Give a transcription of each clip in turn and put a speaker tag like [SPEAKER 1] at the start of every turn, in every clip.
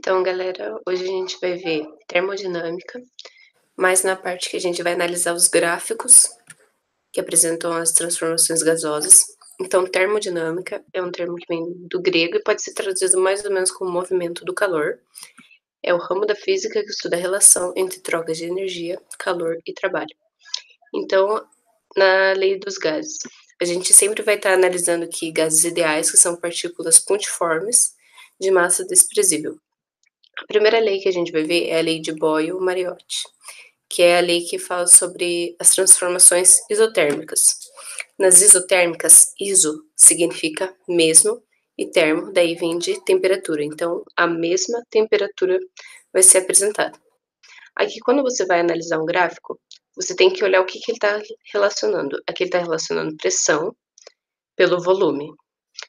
[SPEAKER 1] Então, galera, hoje a gente vai ver termodinâmica, mas na parte que a gente vai analisar os gráficos que apresentam as transformações gasosas. Então, termodinâmica é um termo que vem do grego e pode ser traduzido mais ou menos como movimento do calor. É o ramo da física que estuda a relação entre trocas de energia, calor e trabalho. Então, na lei dos gases, a gente sempre vai estar analisando aqui gases ideais, que são partículas pontiformes de massa desprezível. A primeira lei que a gente vai ver é a lei de Boyle-Mariotti, que é a lei que fala sobre as transformações isotérmicas. Nas isotérmicas, iso significa mesmo e termo daí vem de temperatura. Então, a mesma temperatura vai ser apresentada. Aqui, quando você vai analisar um gráfico, você tem que olhar o que ele está relacionando. Aqui ele está relacionando pressão pelo volume.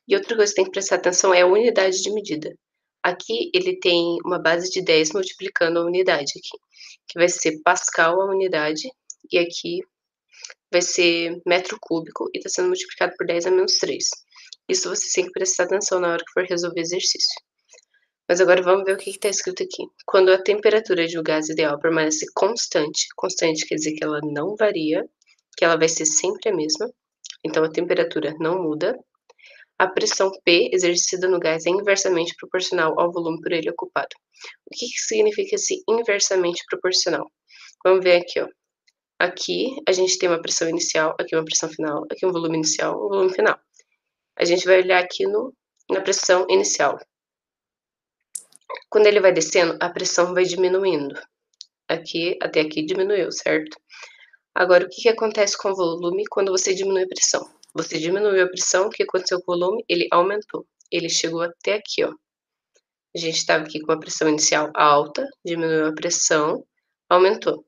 [SPEAKER 1] E outra coisa que tem que prestar atenção é a unidade de medida. Aqui ele tem uma base de 10 multiplicando a unidade aqui, que vai ser pascal a unidade, e aqui vai ser metro cúbico e está sendo multiplicado por 10 a menos 3. Isso você tem que prestar atenção na hora que for resolver exercício. Mas agora vamos ver o que está escrito aqui. Quando a temperatura de um gás ideal permanece constante, constante quer dizer que ela não varia, que ela vai ser sempre a mesma, então a temperatura não muda. A pressão P exercida no gás é inversamente proporcional ao volume por ele ocupado. O que significa esse inversamente proporcional? Vamos ver aqui, ó. Aqui a gente tem uma pressão inicial, aqui uma pressão final, aqui um volume inicial, um volume final. A gente vai olhar aqui na pressão inicial. Quando ele vai descendo, a pressão vai diminuindo. Aqui, até aqui diminuiu, certo? Agora, o que acontece com o volume quando você diminui a pressão? Você diminuiu a pressão, o que aconteceu com o volume? Ele aumentou. Ele chegou até aqui, ó. A gente estava aqui com a pressão inicial alta, diminuiu a pressão, aumentou.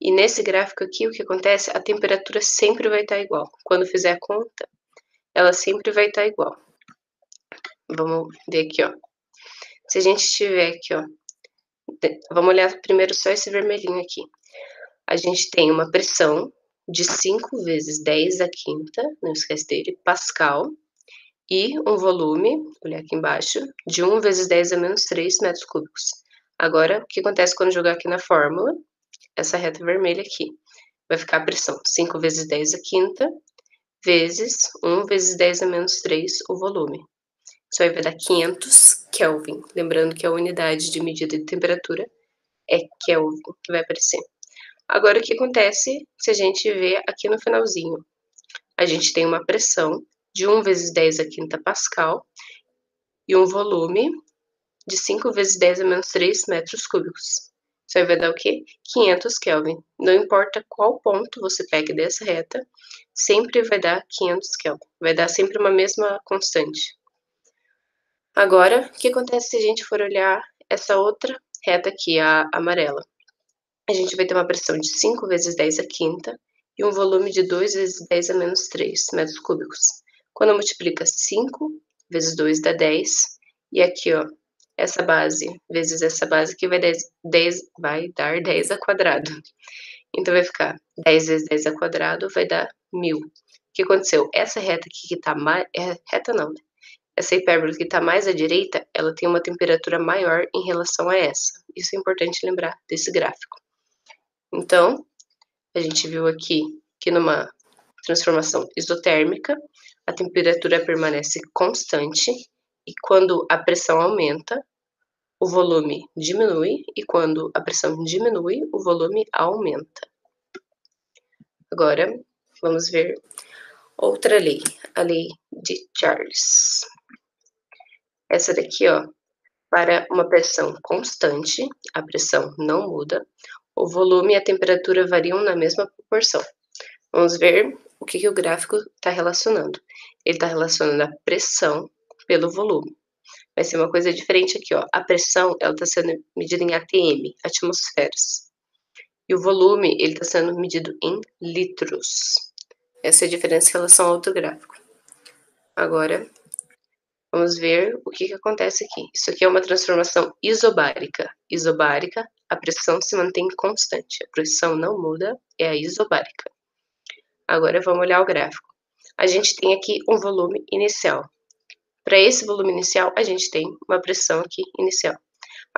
[SPEAKER 1] E nesse gráfico aqui, o que acontece? A temperatura sempre vai estar igual. Quando fizer a conta, ela sempre vai estar igual. Vamos ver aqui, ó. Se a gente tiver aqui, ó. Vamos olhar primeiro só esse vermelhinho aqui. A gente tem uma pressão de 5 vezes 10 à quinta, não esquece dele, pascal, e um volume, olha aqui embaixo, de 1 vezes 10 a menos 3 metros cúbicos. Agora, o que acontece quando jogar aqui na fórmula? Essa reta vermelha aqui. Vai ficar a pressão 5 vezes 10 à quinta, vezes 1 vezes 10 a menos 3, o volume. Isso aí vai dar 500 Kelvin. Lembrando que a unidade de medida de temperatura é Kelvin, que vai aparecer. Agora, o que acontece se a gente vê aqui no finalzinho? A gente tem uma pressão de 1 vezes 10 à quinta pascal e um volume de 5 vezes 10 a menos 3 metros cúbicos. Isso aí vai dar o quê? 500 Kelvin. Não importa qual ponto você pegue dessa reta, sempre vai dar 500 Kelvin. Vai dar sempre uma mesma constante. Agora, o que acontece se a gente for olhar essa outra reta aqui, a amarela? A gente vai ter uma pressão de 5 vezes 10 à quinta e um volume de 2 vezes 10 a menos 3 metros cúbicos. Quando multiplica 5 vezes 2 dá 10, e aqui, ó, essa base vezes essa base aqui vai dar 10 ao quadrado. Então vai ficar 10 vezes 10 ao quadrado vai dar 1000. O que aconteceu? Essa reta aqui que tá mais... reta não, né? Essa hipérbole que está mais à direita, ela tem uma temperatura maior em relação a essa. Isso é importante lembrar desse gráfico. Então, a gente viu aqui que numa transformação isotérmica, a temperatura permanece constante e quando a pressão aumenta, o volume diminui e quando a pressão diminui, o volume aumenta. Agora, vamos ver outra lei, a lei de Charles. Essa daqui, ó, para uma pressão constante, a pressão não muda, o volume e a temperatura variam na mesma proporção. Vamos ver o que o gráfico está relacionando. Ele está relacionando a pressão pelo volume. Vai ser uma coisa diferente aqui, ó. A pressão, ela está sendo medida em atm, atmosferas. E o volume, ele está sendo medido em litros. Essa é a diferença em relação ao outro gráfico. Agora, vamos ver o que acontece aqui. Isso aqui é uma transformação isobárica. Isobárica, a pressão se mantém constante. A pressão não muda, é a isobárica. Agora vamos olhar o gráfico. A gente tem aqui um volume inicial. Para esse volume inicial, a gente tem uma pressão aqui inicial.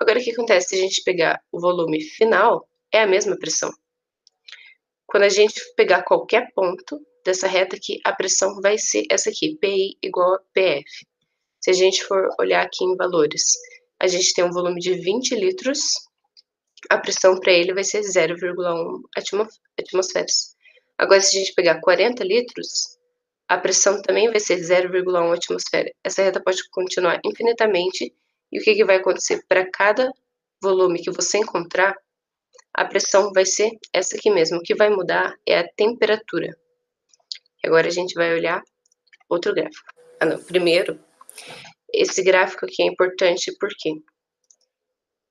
[SPEAKER 1] Agora o que acontece se a gente pegar o volume final, é a mesma pressão. Quando a gente pegar qualquer ponto dessa reta aqui, a pressão vai ser essa aqui, PI igual a PF. Se a gente for olhar aqui em valores, a gente tem um volume de 20 litros, a pressão para ele vai ser 0,1 atmosferas. Agora, se a gente pegar 40 litros, a pressão também vai ser 0,1 atmosfera. Essa reta pode continuar infinitamente, e o que vai acontecer? Para cada volume que você encontrar, a pressão vai ser essa aqui mesmo. O que vai mudar é a temperatura. Agora a gente vai olhar outro gráfico. Primeiro, esse gráfico aqui é importante porque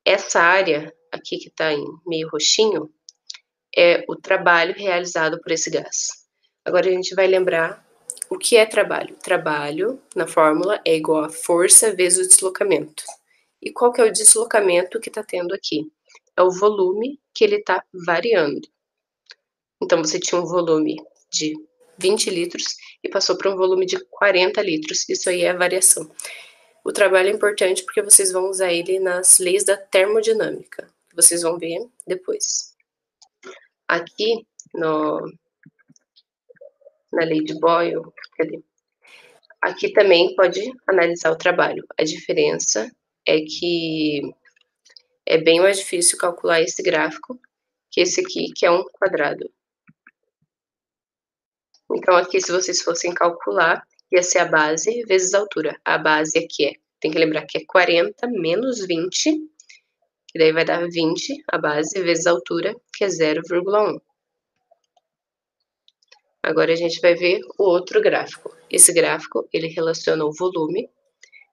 [SPEAKER 1] essa área aqui que está em meio roxinho é o trabalho realizado por esse gás. Agora a gente vai lembrar o que é trabalho. Trabalho, na fórmula, é igual a força vezes o deslocamento. E qual que é o deslocamento que está tendo aqui? É o volume que ele está variando. Então, você tinha um volume de 20 litros e passou para um volume de 40 litros. Isso aí é a variação. O trabalho é importante porque vocês vão usar ele nas leis da termodinâmica. Vocês vão ver depois. Aqui, na lei de Boyle, aqui também pode analisar o trabalho. A diferença é que é bem mais difícil calcular esse gráfico que esse aqui, que é um quadrado. Então, aqui, se vocês fossem calcular, ia ser a base vezes a altura. A base aqui tem que lembrar que é 40 menos 20, que daí vai dar 20, a base, vezes a altura, que é 0,1. Agora a gente vai ver o outro gráfico. Esse gráfico, ele relaciona o volume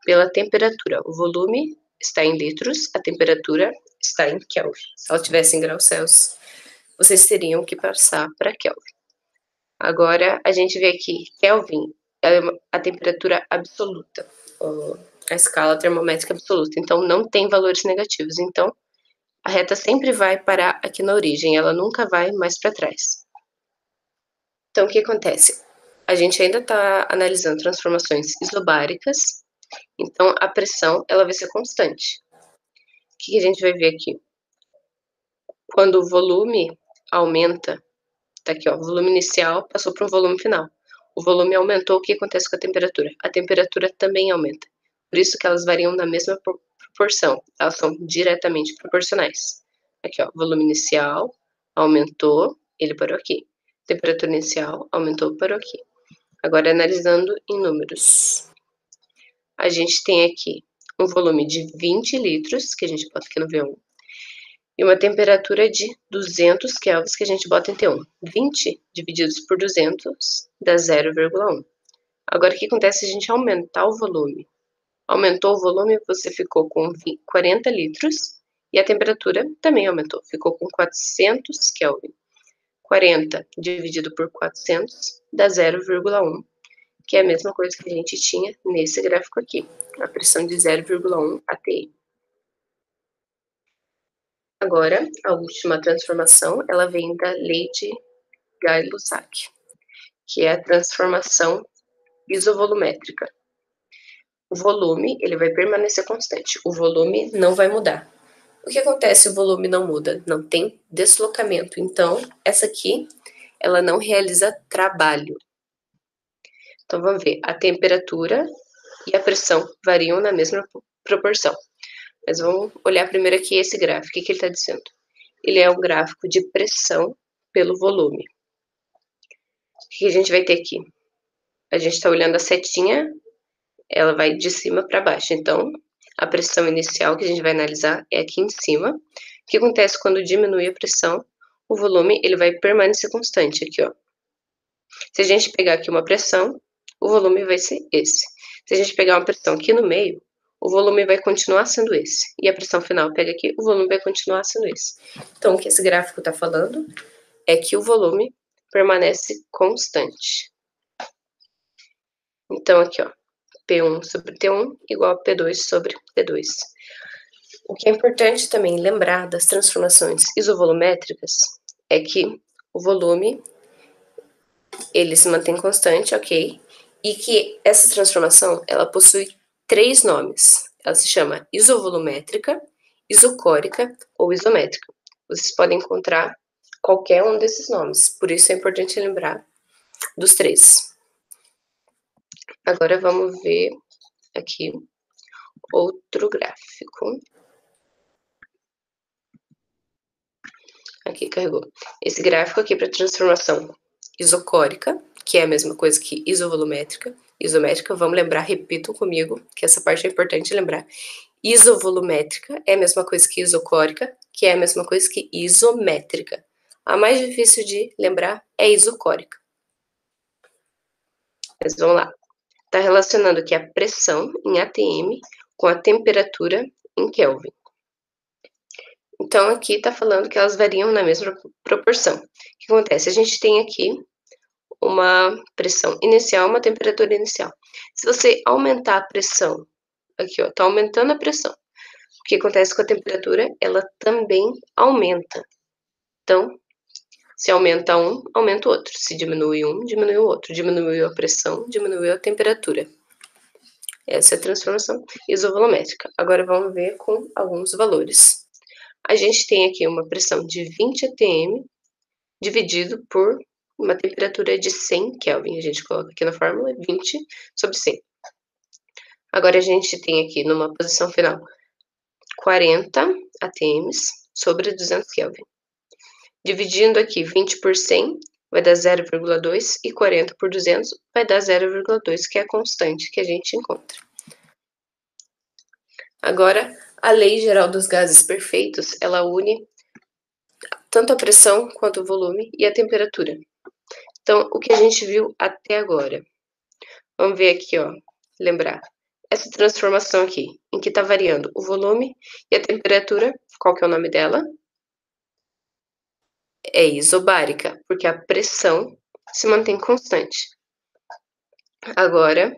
[SPEAKER 1] pela temperatura. O volume está em litros, a temperatura está em Kelvin. Se ela tivesse em graus Celsius, vocês teriam que passar para Kelvin. Agora, a gente vê aqui, Kelvin é a temperatura absoluta, a escala termométrica absoluta. Então, não tem valores negativos. Então, a reta sempre vai parar aqui na origem, ela nunca vai mais para trás. Então, o que acontece? A gente ainda está analisando transformações isobáricas, então a pressão ela vai ser constante. O que a gente vai ver aqui? Quando o volume aumenta, tá aqui, ó, o volume inicial passou para um volume final. O volume aumentou, o que acontece com a temperatura? A temperatura também aumenta. Por isso que elas variam na mesma proporção, elas são diretamente proporcionais. Aqui, ó, volume inicial aumentou, ele parou aqui. Temperatura inicial aumentou, parou aqui. Agora, analisando em números. A gente tem aqui um volume de 20 litros, que a gente bota aqui no V1, e uma temperatura de 200 kelvins, que a gente bota em T1. 20 divididos por 200 dá 0,1. Agora, o que acontece se a gente aumentar o volume? Aumentou o volume, você ficou com 40 litros, e a temperatura também aumentou, ficou com 400 Kelvin. 40 dividido por 400 dá 0,1, que é a mesma coisa que a gente tinha nesse gráfico aqui, a pressão de 0,1 ATI. Agora, a última transformação, ela vem da lei de Gay-Lussac, que é a transformação isovolumétrica. O volume, ele vai permanecer constante, o volume não vai mudar. O que acontece se o volume não muda? Não tem deslocamento. Então, essa aqui, ela não realiza trabalho. Então, vamos ver. A temperatura e a pressão variam na mesma proporção. Mas vamos olhar primeiro aqui esse gráfico. O que ele está dizendo? Ele é um gráfico de pressão pelo volume. O que a gente vai ter aqui? A gente está olhando a setinha, ela vai de cima para baixo. Então, a pressão inicial que a gente vai analisar é aqui em cima. O que acontece quando diminui a pressão? O volume ele vai permanecer constante aqui, ó. Se a gente pegar aqui uma pressão, o volume vai ser esse. Se a gente pegar uma pressão aqui no meio, o volume vai continuar sendo esse. E a pressão final pega aqui, o volume vai continuar sendo esse. Então, o que esse gráfico está falando é que o volume permanece constante. Então, aqui, ó, P1 sobre T1 igual a P2 sobre T2. O que é importante também lembrar das transformações isovolumétricas é que o volume ele se mantém constante, ok? E que essa transformação ela possui 3 nomes. Ela se chama isovolumétrica, isocórica ou isométrica. Vocês podem encontrar qualquer um desses nomes, por isso é importante lembrar dos três. Agora vamos ver aqui outro gráfico. Aqui, carregou. Esse gráfico aqui para transformação isocórica, que é a mesma coisa que isovolumétrica. Isométrica, vamos lembrar, repitam comigo, que essa parte é importante lembrar. Isovolumétrica é a mesma coisa que isocórica, que é a mesma coisa que isométrica. A mais difícil de lembrar é isocórica. Mas vamos lá. Está relacionando aqui a pressão em atm com a temperatura em Kelvin. Então, aqui está falando que elas variam na mesma proporção. O que acontece? A gente tem aqui uma pressão inicial, uma temperatura inicial. Se você aumentar a pressão, aqui ó, está aumentando a pressão. O que acontece com a temperatura? Ela também aumenta. Então, se aumenta um, aumenta o outro. Se diminui um, diminui o outro. Diminuiu a pressão, diminuiu a temperatura. Essa é a transformação isovolumétrica. Agora vamos ver com alguns valores. A gente tem aqui uma pressão de 20 atm dividido por uma temperatura de 100 Kelvin. A gente coloca aqui na fórmula 20 sobre 100. Agora a gente tem aqui numa posição final 40 atms sobre 200 Kelvin. Dividindo aqui 20 por 100 vai dar 0,2 e 40 por 200 vai dar 0,2, que é a constante que a gente encontra. Agora, a lei geral dos gases perfeitos, ela une tanto a pressão quanto o volume e a temperatura. Então, o que a gente viu até agora? Vamos ver aqui, ó, lembrar. Essa transformação aqui, em que está variando o volume e a temperatura, qual que é o nome dela? É isobárica, porque a pressão se mantém constante. Agora,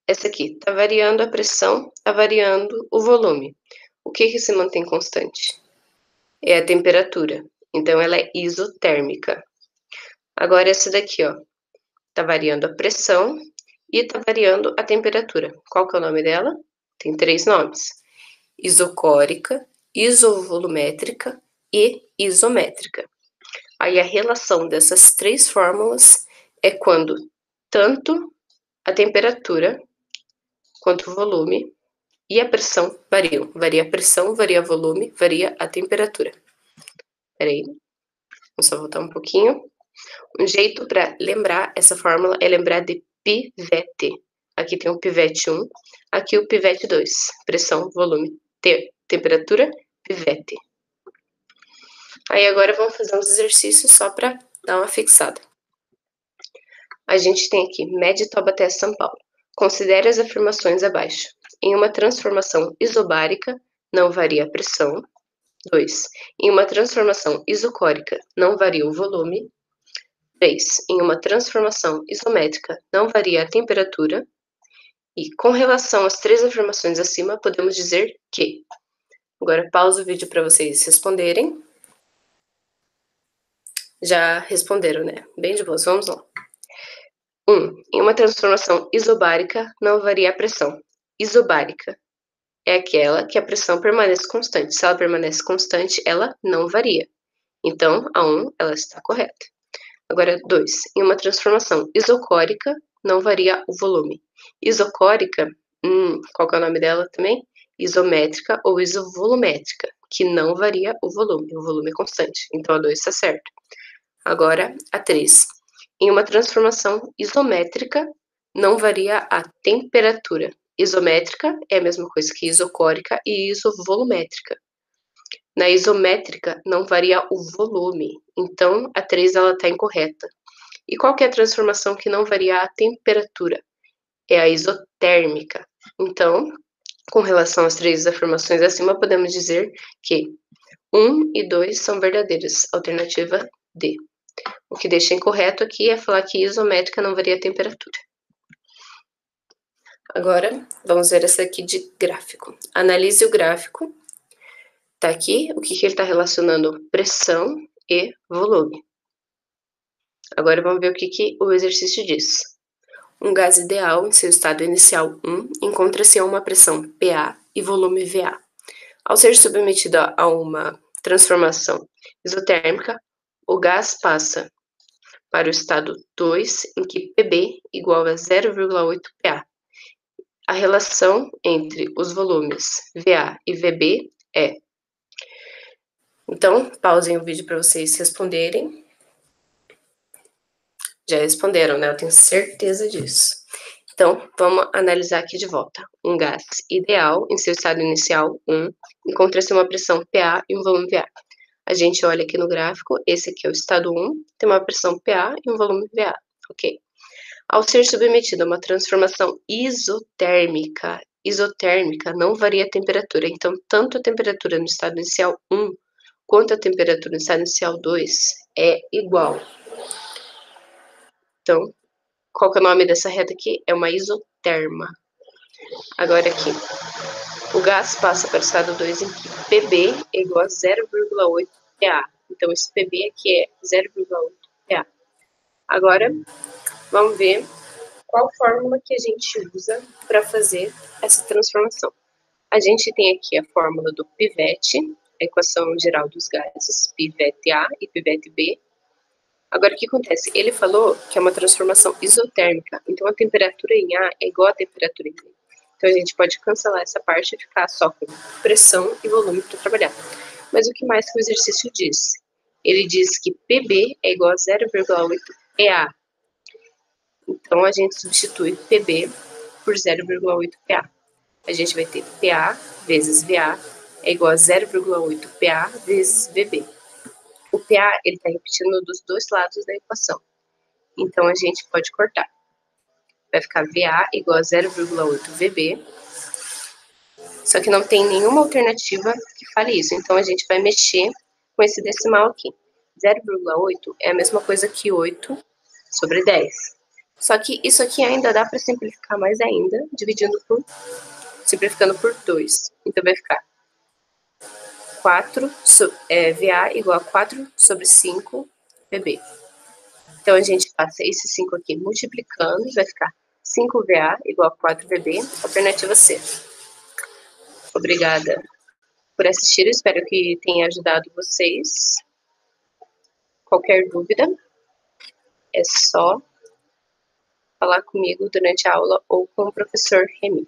[SPEAKER 1] essa aqui está variando a pressão, está variando o volume. O que se mantém constante? É a temperatura. Então, ela é isotérmica. Agora, essa daqui, ó, está variando a pressão e está variando a temperatura. Qual que é o nome dela? Tem 3 nomes: isocórica, isovolumétrica e isométrica. Aí a relação dessas 3 fórmulas é quando tanto a temperatura quanto o volume e a pressão variam. Varia a pressão, varia o volume, varia a temperatura. Peraí, vamos só voltar um pouquinho. Um jeito para lembrar essa fórmula é lembrar de pivete. Aqui tem o pivete 1, aqui o pivete 2. Pressão, volume, temperatura, pivete. Aí agora vamos fazer uns exercícios só para dar uma fixada. A gente tem aqui, mede Taubaté São Paulo. Considere as afirmações abaixo. Em uma transformação isobárica, não varia a pressão. 2. Em uma transformação isocórica, não varia o volume. 3. Em uma transformação isométrica, não varia a temperatura. E com relação às 3 afirmações acima, podemos dizer que... Agora pausa o vídeo para vocês responderem. Já responderam, né? Bem de boas, vamos lá. 1. Em uma transformação isobárica, não varia a pressão. Isobárica é aquela que a pressão permanece constante. Se ela permanece constante, ela não varia. Então, a 1, ela está correta. Agora, 2. Em uma transformação isocórica, não varia o volume. Isocórica, qual que é o nome dela também? Isométrica ou isovolumétrica, que não varia o volume é constante. Então, a 2 está certa. Agora, a 3. Em uma transformação isométrica, não varia a temperatura. Isométrica é a mesma coisa que isocórica e isovolumétrica. Na isométrica, não varia o volume. Então, a 3 ela está incorreta. E qual que é a transformação que não varia a temperatura? É a isotérmica. Então, com relação às 3 afirmações acima, podemos dizer que 1 e 2 são verdadeiras. Alternativa D. O que deixa incorreto aqui é falar que isométrica não varia a temperatura. Agora, vamos ver essa aqui de gráfico. Analise o gráfico. Tá aqui o que ele está relacionando pressão e volume. Agora vamos ver o que o exercício diz. Um gás ideal, em seu estado inicial 1, encontra-se a uma pressão PA e volume VA. Ao ser submetido a uma transformação isotérmica, o gás passa para o estado 2, em que Pb igual a 0,8 Pa. A relação entre os volumes Va e Vb é... Então, pausem o vídeo para vocês responderem. Já responderam, né? Eu tenho certeza disso. Então, vamos analisar aqui de volta. Um gás ideal em seu estado inicial 1, encontra-se uma pressão Pa e um volume Va. A gente olha aqui no gráfico, esse aqui é o estado 1, tem uma pressão Pa e um volume Va, ok? Ao ser submetido a uma transformação isotérmica não varia a temperatura, então tanto a temperatura no estado inicial 1 quanto a temperatura no estado inicial 2 é igual. Então, qual que é o nome dessa reta aqui? É uma isoterma. Agora aqui, o gás passa para o estado 2 em que Pb é igual a 0,8 Pa. Então, esse Pb aqui é 0,8 Pa. Agora, vamos ver qual fórmula que a gente usa para fazer essa transformação. A gente tem aqui a fórmula do pivete, a equação geral dos gases, pivete A e pivete B. Agora, o que acontece? Ele falou que é uma transformação isotérmica, então a temperatura em A é igual à temperatura em B. Então, a gente pode cancelar essa parte e ficar só com pressão e volume para trabalhar. Mas o que mais que o exercício diz? Ele diz que Pb é igual a 0,8 Pa. Então, a gente substitui Pb por 0,8 Pa. A gente vai ter Pa vezes Va é igual a 0,8 Pa vezes Vb. O Pa ele está repetindo dos dois lados da equação. Então, a gente pode cortar. Vai ficar Va igual a 0,8 Vb. Só que não tem nenhuma alternativa que fale isso. Então, a gente vai mexer com esse decimal aqui. 0,8 é a mesma coisa que 8 sobre 10. Só que isso aqui ainda dá para simplificar mais ainda, simplificando por 2. Então, vai ficar 4, Va igual a 4 sobre 5 Vb. Então, a gente passa esse 5 aqui multiplicando, vai ficar 5Va igual a 4Vb, alternativa C. Obrigada por assistir, espero que tenha ajudado vocês. Qualquer dúvida, é só falar comigo durante a aula ou com o professor Remy.